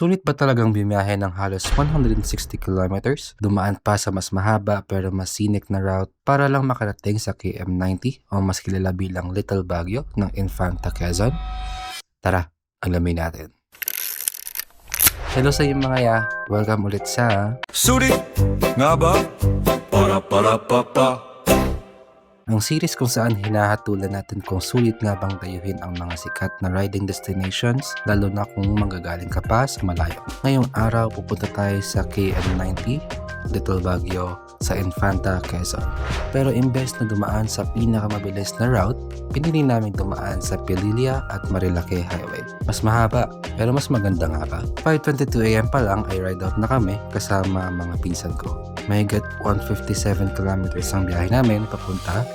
Sulit ba talagang bumiyahe ng halos 160 kilometers, dumaan pa sa mas mahaba pero mas scenic na route para lang makarating sa KM90 o mas kilala bilang Little Baguio ng Infanta Quezon? Tara, alamin natin. Hello sa inyo mga ya, welcome ulit sa Sulit nga ba? Para papa. ang series kung saan hinahatulan natin kung sulit nga bang dayuhin ang mga sikat na riding destinations, lalo na kung manggagaling ka pa sa malayo. Ngayong araw pupunta tayo sa KM90, Little Baguio, sa Infanta Quezon. Pero imbes na dumaan sa pinakamabilis na route, pinili namin dumaan sa Pililla at Marilake Highway. Mas mahaba, pero mas maganda nga ba? 5:22 AM pa lang ay ride out na kami kasama mga pinsan ko. Mahigit 157 kilometers ang biyahe namin papunta,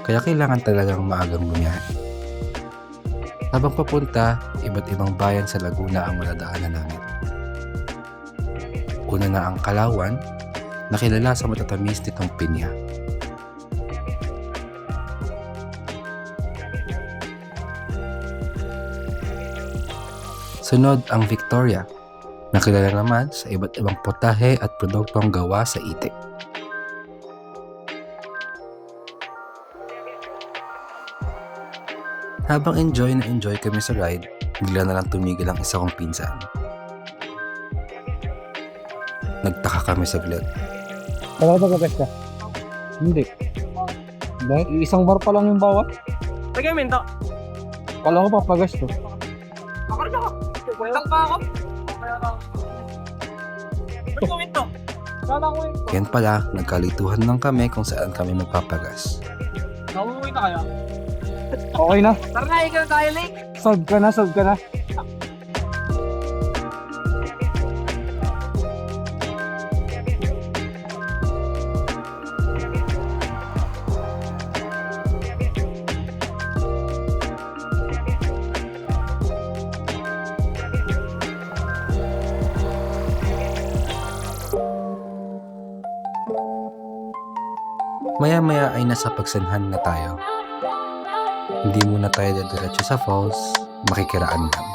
kaya kailangan talagang maagang bumiyahe. Habang papunta, iba't ibang bayan sa Laguna ang madadaanan namin. Una na ang Kalawan, na kilala sa matatamis nitong pinya. Sunod ang Victoria, na kilala naman sa iba't ibang potahe at produktong gawa sa itik. Habang enjoy kami sa ride, bigla na lang tumigil ang isa kong pinsan. Nagtaka kami saglit. Wala ba gagas ka? Hindi. Dahil isang bar pa lang yung bawat. Lagay minto. Kala ko papagas to. Ako rin ako. Wala pa ako. Ba't ko minto? Sana ko minto. Yan pala, nagkalituhan lang kami kung saan kami magpapagas. Nakukuwi na kaya? Okay na. Tara na, ikaw tayo, Lake. Solve ka na. Maya-maya ay nasa pagsanhan na tayo. Hindi muna tayo diretso sa falls, makikiraan lang.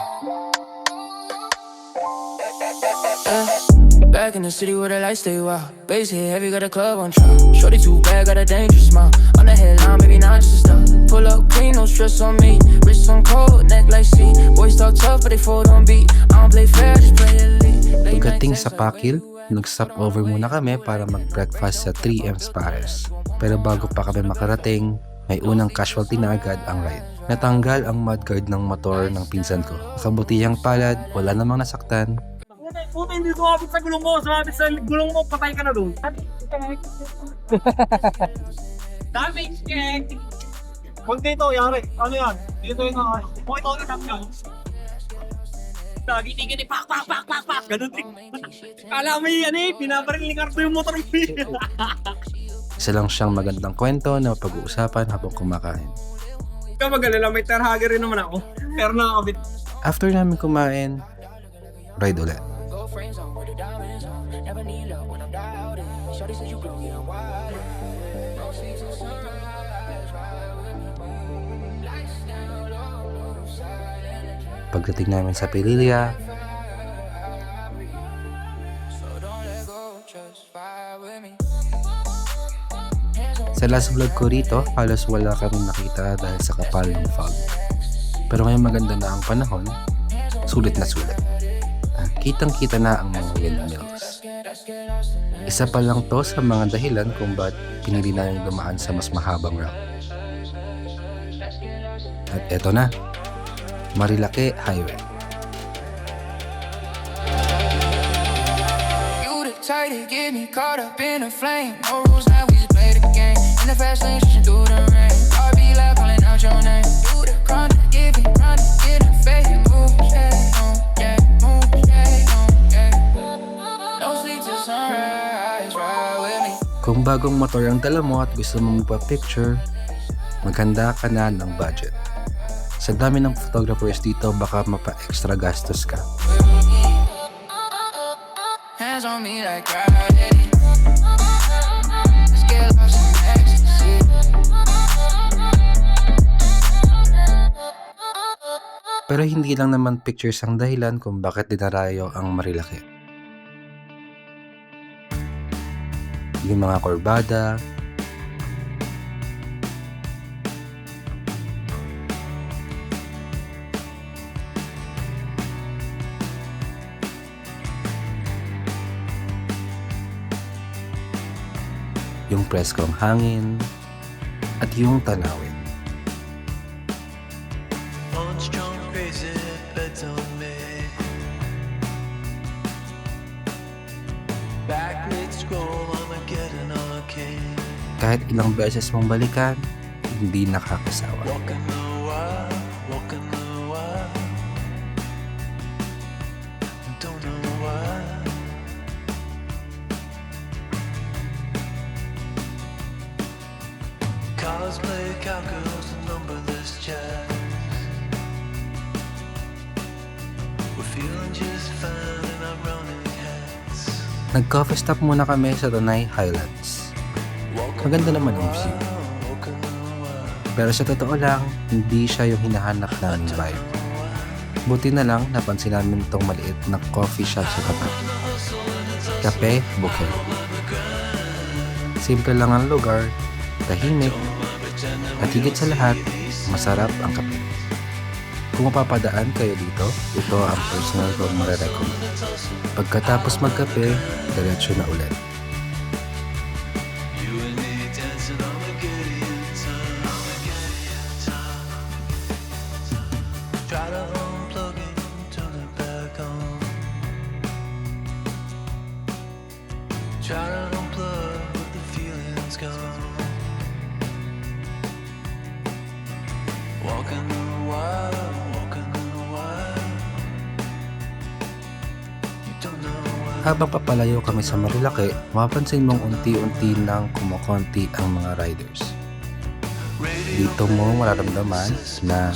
Back in the city where the lights stay wild. Bass hit heavy, got a club on trial. Shorty too bad, got a dangerous smile. On the headline, maybe not just stop. Pull up clean, no stress on me. Wrist on cold, neck like sea. Boys talk tough, but they fold on beat. I don't play fair, just play elite. Pagdating sa Pakil, nag-stop over muna kami para mag-breakfast sa 3M's Paris. Pero bago pa kami makarating, may unang casualty na agad ang ride. Natanggal ang mudguard ng motor ng pinsan ko. Nakabutihang palad, wala namang nasaktan. Puta, hindi sumabit sa gulong mo. Sumabit sa gulong mo, patay ka na doon. Damage check. Huwag dito, yari. Ano yan? Dito yung ano. Huwag ito, itap yan. Tigil ni pak. Ganun din. Kala mo yan pinabaril ni Carto yung motor mo. Isa lang siyang magandang kwento na pag-uusapan habang kumakain. Ikaw mag-alala, may tarhagger rin naman ako. Pero nakakabit. After namin kumain, ride ulit. Pagdating namin sa Pililla, sa last vlog ko rito, halos wala kami nakita dahil sa kapal ng fog. Pero ngayon maganda na ang panahon, sulit na sulit. Kitang-kita na ang mga windmills. Isa pa lang to sa mga dahilan kung ba't pinili namin dumaan sa mas mahabang route. At eto na, Marilake Highway. You the type to get me caught up in a flame. No rules, now we just play the game. In the fast lane, pushing through the rain. I'll be loud, calling out your name. Do the crime, give it, run, get a fake move. No sleep till sunrise, ride with me. Kung bagong motor ang dala mo at gusto mong magpa-picture, maghanda ka na ng budget. Sa dami ng photographers dito, baka mapa-extra gastos ka. Hands on me like gravity. Let's get lost in ecstasy. Pero hindi lang naman pictures ang dahilan kung bakit dinarayo ang Marilaki. Yung mga kurbada, yung preskong hangin, at yung tanawin. Punch drunk crazy bets on me. Backlit scroll Armageddon arcade. Kahit ilang beses mong balikan, hindi nakakasawa. Walking the wild, walking the wild. Don't know why. Cosplay cowgirls and numberless chats. We're feeling just fine in our running hats. Nag-coffee stop muna kami sa Tanay Highlands. Maganda naman ang view. Walking the wild. Pero sa totoo lang, hindi siya yung hinahanap naming vibe. Buti na lang napansin namin itong maliit na coffee shop sa tapat. Cafe Bouquet. Simple lang ang lugar, tahimik, at higit sa lahat, masarap ang kape. Kung mapapadaan kayo dito, ito ang personal ko marirecommend. Pagkatapos magkape, diretso na ulit. You and me dancing Armageddon time, Armageddon time. Try to unplug it, turn it back on. Try to unplug, but the feeling's gone. Walking the wild, walking the wild. You don't know why. Habang papalayo kami sa Marilaki, mapapansin mong unti-unti nang kumukonti ang mga riders. Dito mo mararamdaman na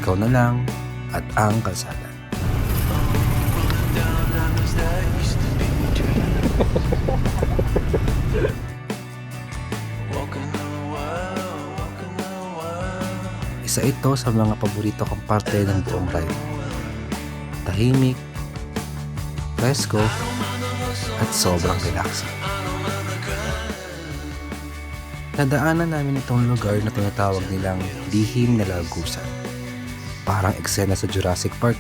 ikaw na lang at ang kalsada. Walking the wild, walking the wild. Isa ito sa mga paborito kong parte ng buong ride. Tahimik, presko, at sobrang relaxing. Nadaanan namin itong lugar na tinatawag nilang Lihim na Lagusan. Parang eksena sa Jurassic Park.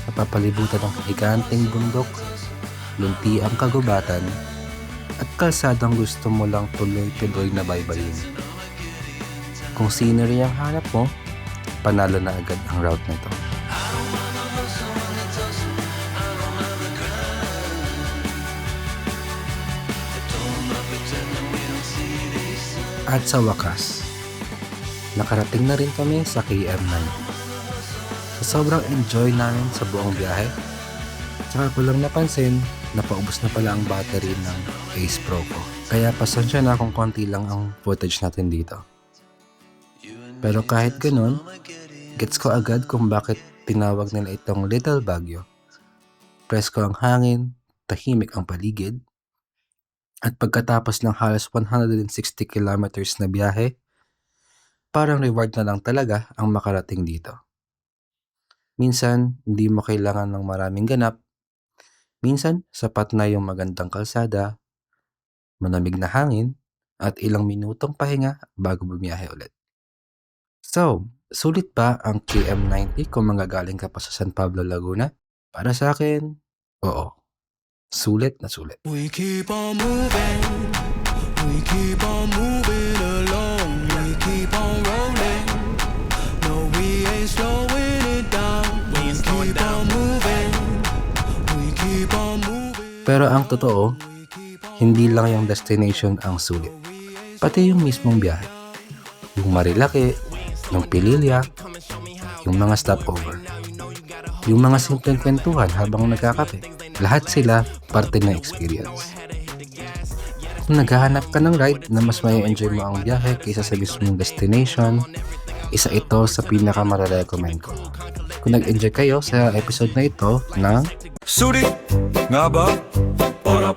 Napapalibutan ng higanting bundok, lunti ang kagubatan, at kalsadang gusto mo lang tuloy-tuloy na baybayin. Kung scenery ang hanap mo, panalo na agad ang route nito. At sa wakas, nakarating na rin kami sa KM9. Sa sobrang enjoy namin sa buong biyahe, saka ko lang napansin na paubos na pala ang battery ng Ace Pro ko. Kaya pasensya na kung konti lang ang footage natin dito. Pero kahit ganun, gets ko agad kung bakit tinawag nila itong Little Baguio. Presko ang hangin, tahimik ang paligid, at pagkatapos ng halos 160 kilometers na biyahe, parang reward na lang talaga ang makarating dito. Minsan, hindi mo kailangan ng maraming ganap. Minsan, sapat na yung magandang kalsada, malamig na hangin, at ilang minutong pahinga bago bumiyahe ulit. So, sulit ba ang KM90 kung manggagaling ka pa sa San Pablo, Laguna? Para sa akin, oo. Sulit na sulit. We keep on moving, we keep on moving along, we keep on rolling. No, we ain't slowing it down. We keep on moving, we keep on moving. Pero ang totoo, hindi lang yung destination ang sulit. Pati yung mismong biyahe. Yung Marilaki, yung Pililya, yung mga stopover. Yung mga simpleng kwentuhan habang nagkakape. Lahat sila parte ng experience. Kung naghahanap ka ng ride na mas may enjoy mo ang biyahe kaysa sa mismong destination, isa ito sa pinaka-recommend ko. Kung nag-enjoy kayo sa episode na ito ng Sulit nga ba? Para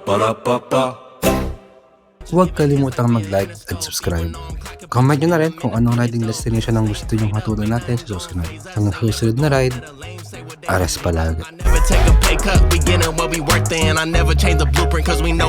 huwag kalimutang mag-like at subscribe. Comment nyo na rin kung anong riding destination ang gusto nyong hatulan natin sa susunod. Hanggang susunod na ride, aras palagi. Never take a pay cut, we get in what we worth in. I never change the blueprint cause we know